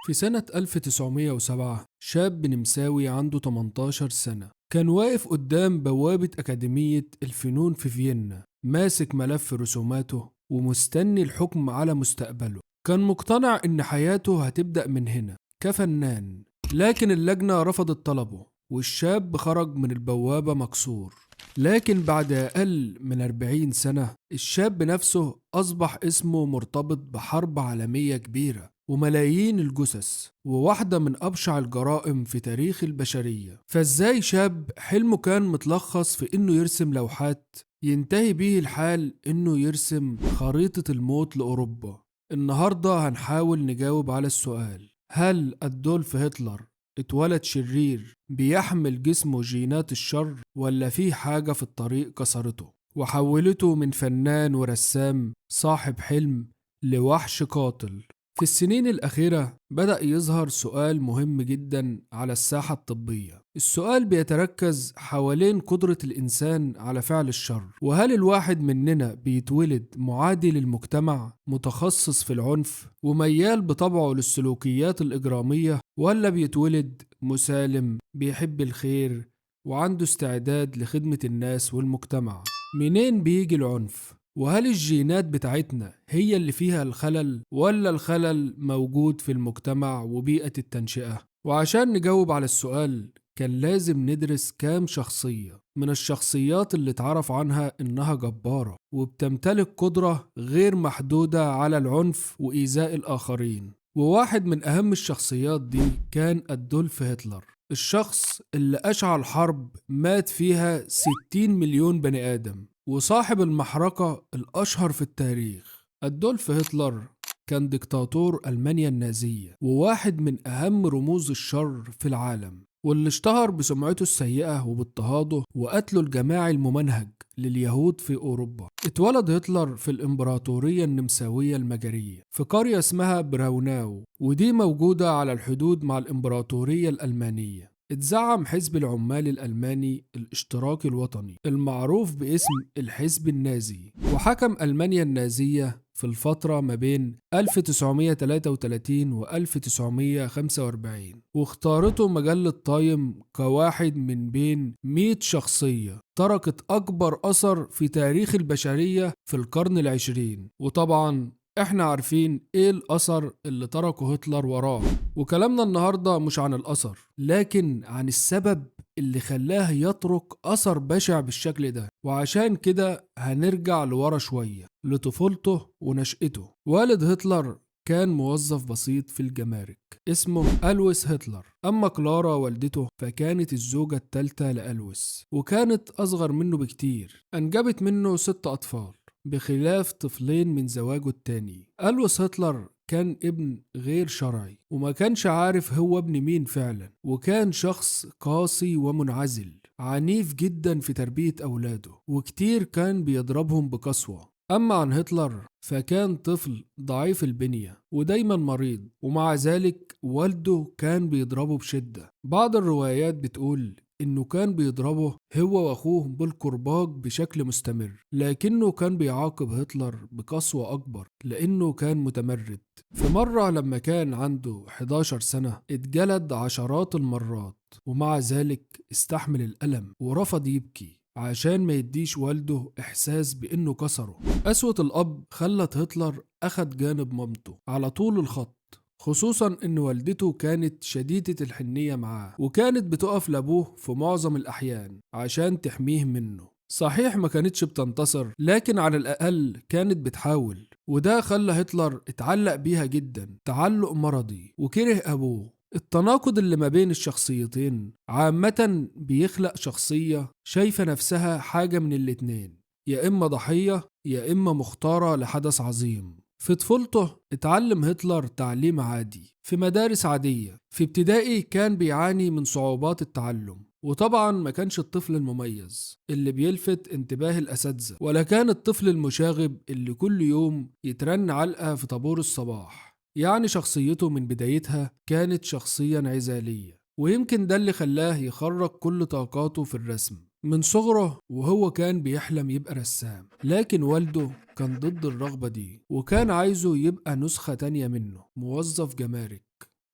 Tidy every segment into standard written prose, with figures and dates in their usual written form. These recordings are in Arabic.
في سنة 1907 شاب نمساوي عنده 18 سنة كان واقف قدام بوابة أكاديمية الفنون في فيينا، ماسك ملف رسوماته ومستني الحكم على مستقبله. كان مقتنع إن حياته هتبدأ من هنا كفنان، لكن اللجنة رفضت طلبه والشاب خرج من البوابة مكسور. لكن بعد أقل من 40 سنة الشاب نفسه أصبح اسمه مرتبط بحرب عالمية كبيرة وملايين الجثث وواحدة من أبشع الجرائم في تاريخ البشرية. فإزاي شاب حلمه كان متلخص في إنه يرسم لوحات ينتهي بيه الحال إنه يرسم خريطة الموت لأوروبا؟ النهاردة هنحاول نجاوب على السؤال: هل أدولف هتلر اتولد شرير بيحمل جسمه جينات الشر، ولا في حاجة في الطريق كسرته وحولته من فنان ورسام صاحب حلم لوحش قاتل؟ في السنين الأخيرة بدأ يظهر سؤال مهم جدا على الساحة الطبية. السؤال بيتركز حوالين قدرة الإنسان على فعل الشر، وهل الواحد مننا بيتولد معادي للمجتمع، متخصص في العنف وميال بطبعه للسلوكيات الإجرامية، ولا بيتولد مسالم بيحب الخير وعنده استعداد لخدمة الناس والمجتمع؟ منين بيجي العنف؟ وهل الجينات بتاعتنا هي اللي فيها الخلل، ولا الخلل موجود في المجتمع وبيئة التنشئة؟ وعشان نجاوب على السؤال كان لازم ندرس كام شخصية من الشخصيات اللي اتعرف عنها إنها جبارة وبتمتلك قدرة غير محدودة على العنف وإيذاء الآخرين. وواحد من أهم الشخصيات دي كان أدولف هتلر، الشخص اللي أشعل حرب مات فيها 60 مليون بني آدم، وصاحب المحرقة الأشهر في التاريخ. أدولف هتلر كان ديكتاتور ألمانيا النازية وواحد من أهم رموز الشر في العالم، واللي اشتهر بسمعته السيئة وباضطهاده وقتله الجماعي الممنهج لليهود في أوروبا. اتولد هتلر في الإمبراطورية النمساوية المجرية في قرية اسمها براوناو، ودي موجودة على الحدود مع الإمبراطورية الألمانية. اتزعم حزب العمال الألماني الاشتراكي الوطني المعروف باسم الحزب النازي، وحكم ألمانيا النازية في الفترة ما بين 1933 و 1945، واختارته مجلة تايم كواحد من بين 100 شخصية تركت أكبر أثر في تاريخ البشرية في القرن العشرين. وطبعا احنا عارفين ايه الأثر اللي تركه هتلر وراه، وكلامنا النهاردة مش عن الأثر لكن عن السبب اللي خلاه يترك أثر بشع بالشكل ده. وعشان كده هنرجع لورا شوية لطفولته ونشأته. والد هتلر كان موظف بسيط في الجمارك اسمه ألويس هتلر، أما كلارا والدته فكانت الزوجة الثالثة لألويس وكانت أصغر منه بكتير. أنجبت منه 6 أطفال بخلاف طفلين من زواجه التاني. ألويس هتلر كان ابن غير شرعي وما كانش عارف هو ابن مين فعلا، وكان شخص قاسي ومنعزل عنيف جدا في تربية أولاده، وكتير كان بيضربهم بقسوة. أما عن هتلر فكان طفل ضعيف البنية ودايما مريض، ومع ذلك والده كان بيضربه بشدة. بعض الروايات بتقول إنه كان بيضربه هو وأخوه بالكرباج بشكل مستمر، لكنه كان بيعاقب هتلر بقسوة أكبر لأنه كان متمرد. في مرة لما كان عنده 11 سنة اتجلد عشرات المرات، ومع ذلك استحمل الألم ورفض يبكي عشان ما يديش والده إحساس بإنه كسره. قسوة الأب خلت هتلر أخد جانب مامته على طول الخط، خصوصا ان والدته كانت شديدة الحنية معاه وكانت بتقف لابوه في معظم الأحيان عشان تحميه منه. صحيح ما كانتش بتنتصر لكن على الأقل كانت بتحاول، وده خلى هتلر اتعلق بيها جدا تعلق مرضي وكره أبوه. التناقض اللي ما بين الشخصيتين عامة بيخلق شخصية شايفة نفسها حاجة من الاتنين، يا إما ضحية يا إما مختارة لحدث عظيم. في طفولته اتعلم هتلر تعليم عادي في مدارس عادية. في ابتدائي كان بيعاني من صعوبات التعلم، وطبعا ما كانش الطفل المميز اللي بيلفت انتباه الأساتذة، ولا كان الطفل المشاغب اللي كل يوم يترن علقة في طابور الصباح. يعني شخصيته من بدايتها كانت شخصية انعزالية، ويمكن ده اللي خلاه يخرج كل طاقاته في الرسم. من صغره وهو كان بيحلم يبقى رسام، لكن والده كان ضد الرغبة دي وكان عايزه يبقى نسخة تانية منه، موظف جمارك.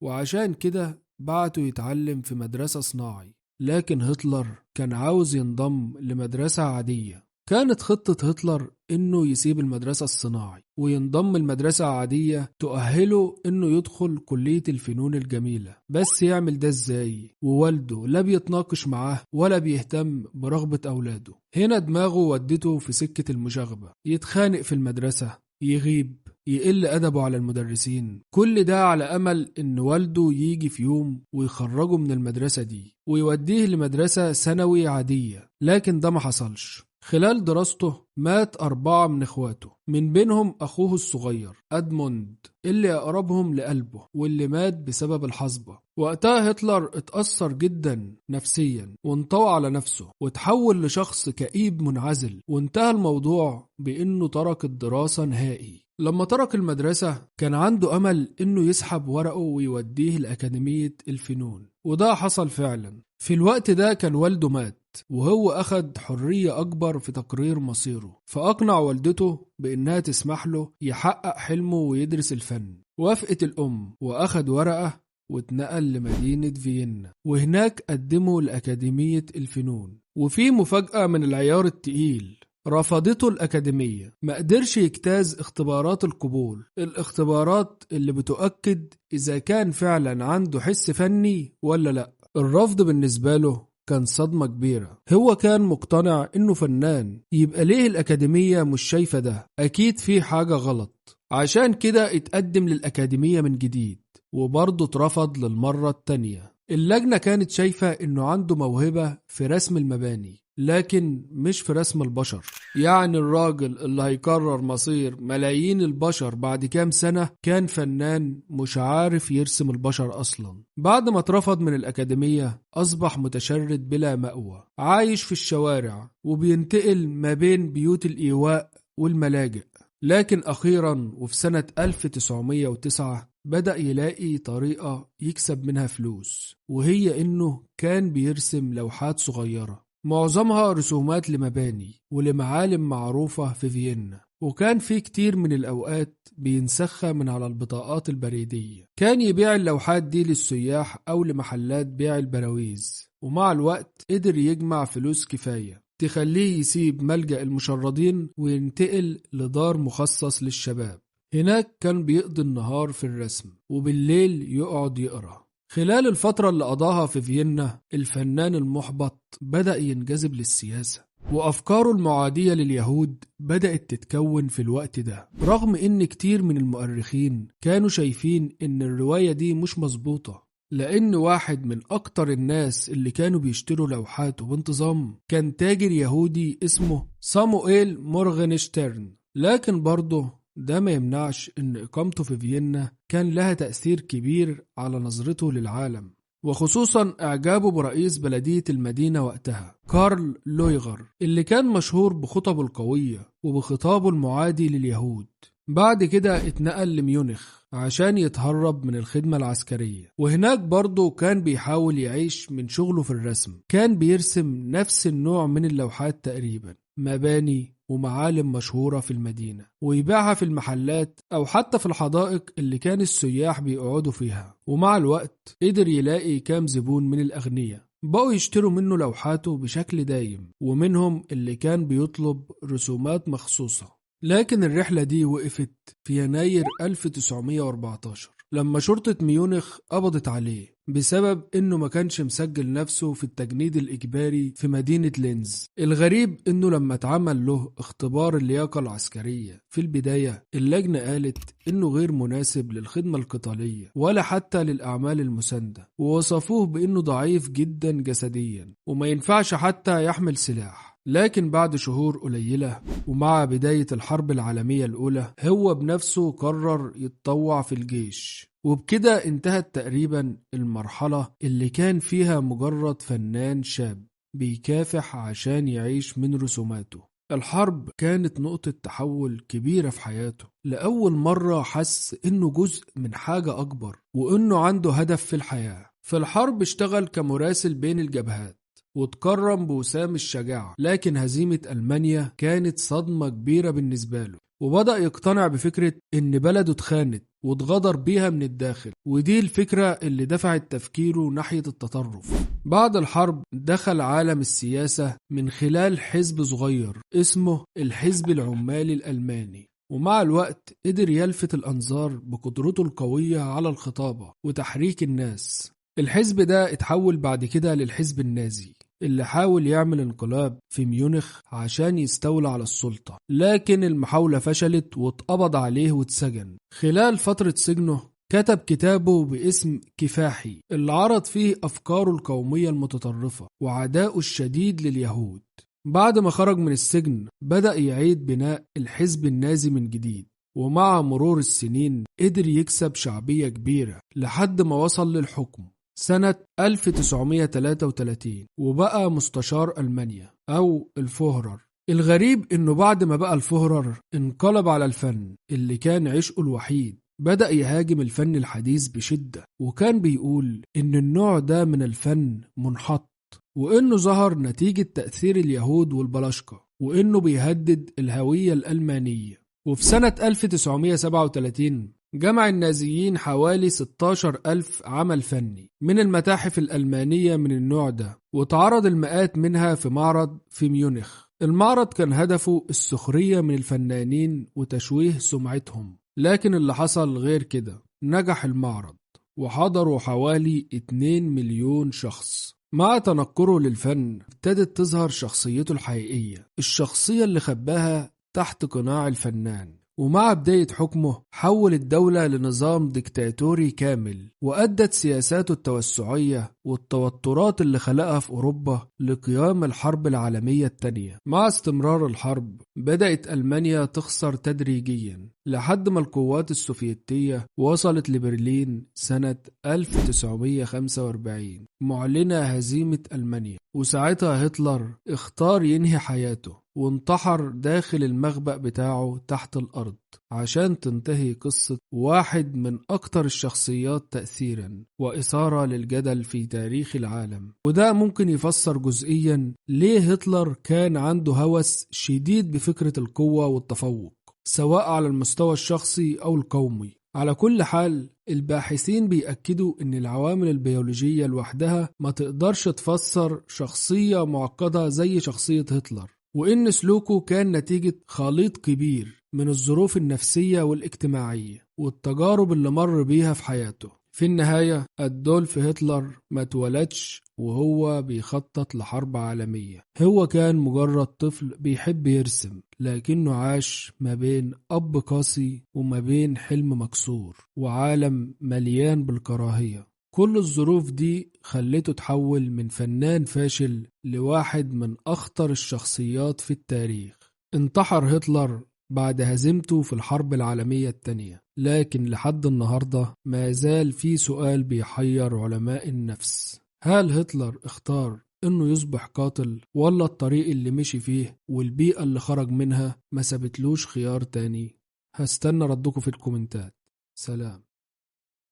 وعشان كده بعته يتعلم في مدرسة صناعي. لكن هتلر كان عاوز ينضم لمدرسة عادية. كانت خطة هتلر إنه يسيب المدرسة الصناعي وينضم المدرسة عادية تؤهله إنه يدخل كلية الفنون الجميلة. بس يعمل ده إزاي؟ ووالده لا بيتناقش معاه ولا بيهتم برغبة أولاده. هنا دماغه ودته في سكة المشاغبة، يتخانق في المدرسة، يغيب، يقل أدبه على المدرسين. كل ده على أمل إن والده يجي في يوم ويخرجه من المدرسة دي ويوديه لمدرسة ثانوي عادية. لكن ده ما حصلش. خلال دراسته مات 4 من إخواته، من بينهم أخوه الصغير أدموند اللي أقربهم لقلبه واللي مات بسبب الحصبة. وقتها هتلر اتأثر جدا نفسيا وانطوى على نفسه وتحول لشخص كئيب منعزل، وانتهى الموضوع بأنه ترك الدراسة نهائي. لما ترك المدرسة كان عنده أمل إنه يسحب ورقه ويوديه لأكاديمية الفنون، وده حصل فعلا. في الوقت ده كان والده مات وهو أخد حرية أكبر في تقرير مصيره، فأقنع والدته بإنها تسمح له يحقق حلمه ويدرس الفن. وافقت الأم وأخد ورقة واتنقل لمدينة فيينا، وهناك قدمه لأكاديمية الفنون. وفي مفاجأة من العيار التقيل، رفضته الأكاديمية. ما قدرش يجتاز اختبارات القبول، الاختبارات اللي بتؤكد إذا كان فعلا عنده حس فني ولا لا. الرفض بالنسبة له كان صدمة كبيرة. هو كان مقتنع إنه فنان، يبقى ليه الأكاديمية مش شايفة ده؟ أكيد في حاجة غلط. عشان كده اتقدم للأكاديمية من جديد وبرضه اترفض للمرة التانية. اللجنة كانت شايفة إنه عنده موهبة في رسم المباني لكن مش في رسم البشر. يعني الراجل اللي هيكرر مصير ملايين البشر بعد كام سنة كان فنان مش عارف يرسم البشر أصلا. بعد ما اترفض من الأكاديمية أصبح متشرد بلا مأوى، عايش في الشوارع وبينتقل ما بين بيوت الإيواء والملاجئ. لكن أخيرا وفي سنة 1909 بدأ يلاقي طريقة يكسب منها فلوس، وهي إنه كان بيرسم لوحات صغيرة معظمها رسومات لمباني ولمعالم معروفة في فيينا، وكان في كتير من الأوقات بينسخها من على البطاقات البريدية. كان يبيع اللوحات دي للسياح أو لمحلات بيع البراويز، ومع الوقت قدر يجمع فلوس كفاية تخليه يسيب ملجأ المشردين وينتقل لدار مخصص للشباب. هناك كان بيقضي النهار في الرسم وبالليل يقعد يقرأ. خلال الفترة اللي قضاها في فيينا الفنان المحبط بدأ ينجذب للسياسة، وأفكاره المعادية لليهود بدأت تتكون في الوقت ده، رغم إن كتير من المؤرخين كانوا شايفين إن الرواية دي مش مظبوطة، لأن واحد من أكتر الناس اللي كانوا بيشتروا لوحاته بانتظام كان تاجر يهودي اسمه صاموئيل مورغنشترن. لكن برضه ده ما يمنعش إن إقامته في فيينا كان لها تأثير كبير على نظرته للعالم، وخصوصا إعجابه برئيس بلدية المدينة وقتها كارل لويغر اللي كان مشهور بخطبه القوية وبخطابه المعادي لليهود. بعد كده اتنقل لميونخ عشان يتهرب من الخدمة العسكرية، وهناك برضه كان بيحاول يعيش من شغله في الرسم. كان بيرسم نفس النوع من اللوحات تقريبا، مباني ومعالم مشهورة في المدينة، ويبيعها في المحلات أو حتى في الحدائق اللي كان السياح بيقعدوا فيها. ومع الوقت قدر يلاقي كام زبون من الأغنياء بقوا يشتروا منه لوحاته بشكل دايم، ومنهم اللي كان بيطلب رسومات مخصوصة. لكن الرحلة دي وقفت في يناير 1914 لما شرطة ميونخ قبضت عليه بسبب انه ما كانش مسجل نفسه في التجنيد الاجباري في مدينة لينز. الغريب انه لما اتعمل له اختبار اللياقة العسكرية في البداية اللجنة قالت انه غير مناسب للخدمة القتالية ولا حتى للاعمال المساندة، ووصفوه بانه ضعيف جدا جسديا وما ينفعش حتى يحمل سلاح. لكن بعد شهور قليلة ومع بداية الحرب العالمية الأولى هو بنفسه قرر يتطوع في الجيش، وبكده انتهت تقريبا المرحلة اللي كان فيها مجرد فنان شاب بيكافح عشان يعيش من رسوماته. الحرب كانت نقطة تحول كبيرة في حياته. لأول مرة حس إنه جزء من حاجة أكبر وإنه عنده هدف في الحياة. في الحرب اشتغل كمراسل بين الجبهات واتكرم بوسام الشجاعة، لكن هزيمة ألمانيا كانت صدمة كبيرة بالنسبة له. وبدأ يقتنع بفكرة إن بلده اتخانت واتغدر بيها من الداخل، ودي الفكرة اللي دفعت تفكيره ناحية التطرف. بعد الحرب دخل عالم السياسة من خلال حزب صغير اسمه الحزب العمالي الألماني، ومع الوقت قدر يلفت الأنظار بقدرته القوية على الخطابة وتحريك الناس. الحزب ده اتحول بعد كده للحزب النازي اللي حاول يعمل انقلاب في ميونخ عشان يستولى على السلطة، لكن المحاولة فشلت واتقبض عليه واتسجن. خلال فترة سجنه كتب كتابه باسم كفاحي اللي عرض فيه أفكاره القومية المتطرفة وعداؤه الشديد لليهود. بعد ما خرج من السجن بدأ يعيد بناء الحزب النازي من جديد، ومع مرور السنين قدر يكسب شعبية كبيرة لحد ما وصل للحكم سنة 1933 وبقى مستشار ألمانيا أو الفوهرر. الغريب إنه بعد ما بقى الفوهرر انقلب على الفن اللي كان عشقه الوحيد، بدأ يهاجم الفن الحديث بشدة، وكان بيقول إن النوع ده من الفن منحط، وإنه ظهر نتيجة تأثير اليهود والبلاشكة، وإنه بيهدد الهوية الألمانية. وفي سنة 1937 جمع النازيين حوالي 16,000 عمل فني من المتاحف الألمانية من النوع ده، وتعرض المئات منها في معرض في ميونخ. المعرض كان هدفه السخرية من الفنانين وتشويه سمعتهم، لكن اللي حصل غير كده. نجح المعرض وحضروا حوالي 2 مليون شخص. مع تنكره للفن ابتدت تظهر شخصيته الحقيقية، الشخصية اللي خباها تحت قناع الفنان. ومع بداية حكمه حول الدولة لنظام ديكتاتوري كامل، وأدت سياساته التوسعية والتوترات اللي خلقها في أوروبا لقيام الحرب العالمية الثانية. مع استمرار الحرب بدأت ألمانيا تخسر تدريجيا لحد ما القوات السوفيتية وصلت لبرلين سنة 1945 معلنة هزيمة ألمانيا، وساعتها هتلر اختار ينهي حياته وانتحر داخل المخبأ بتاعه تحت الأرض عشان تنتهي قصة واحد من أكتر الشخصيات تأثيرا وإثارة للجدل في تاريخ العالم. وده ممكن يفسر جزئيا ليه هتلر كان عنده هوس شديد بفكرة القوة والتفوق، سواء على المستوى الشخصي أو القومي. على كل حال الباحثين بيأكدوا إن العوامل البيولوجية لوحدها ما تقدرش تفسر شخصية معقدة زي شخصية هتلر، وإن سلوكه كان نتيجة خليط كبير من الظروف النفسية والاجتماعية والتجارب اللي مر بيها في حياته. في النهاية أدولف هتلر ما اتولدش وهو بيخطط لحرب عالمية، هو كان مجرد طفل بيحب يرسم، لكنه عاش ما بين أب قاسي وما بين حلم مكسور وعالم مليان بالكراهية. كل الظروف دي خلته تحول من فنان فاشل لواحد من أخطر الشخصيات في التاريخ. انتحر هتلر بعد هزيمته في الحرب العالمية الثانية، لكن لحد النهاردة ما زال في سؤال بيحير علماء النفس: هل هتلر اختار انه يصبح قاتل، ولا الطريق اللي مشي فيه والبيئة اللي خرج منها ما سابتلوش خيار تاني؟ هستنى ردكم في الكومنتات. سلام.